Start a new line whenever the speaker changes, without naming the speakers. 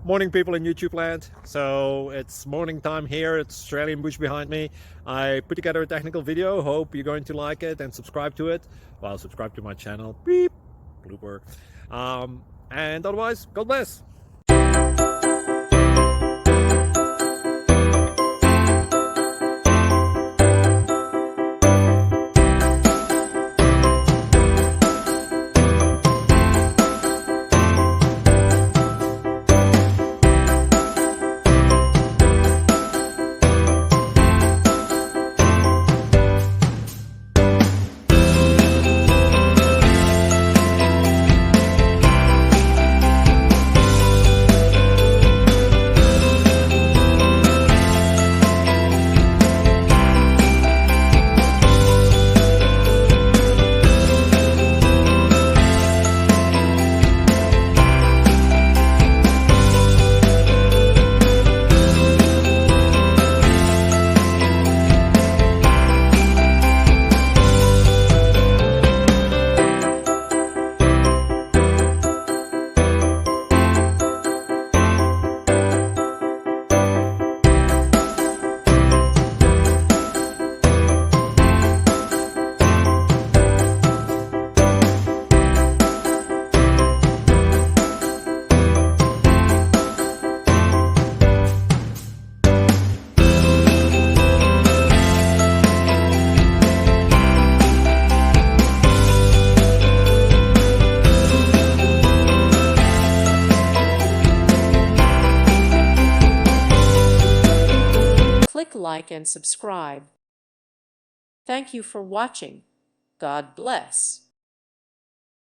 Morning, people in YouTube land. So it's morning time here. It's Australian bush behind me. I put together a technical video. Hope you're going to like it and subscribe to it. Well, subscribe to my channel. Beep. Blooper. And otherwise, God bless.
Click like and subscribe. Thank you for watching. God bless.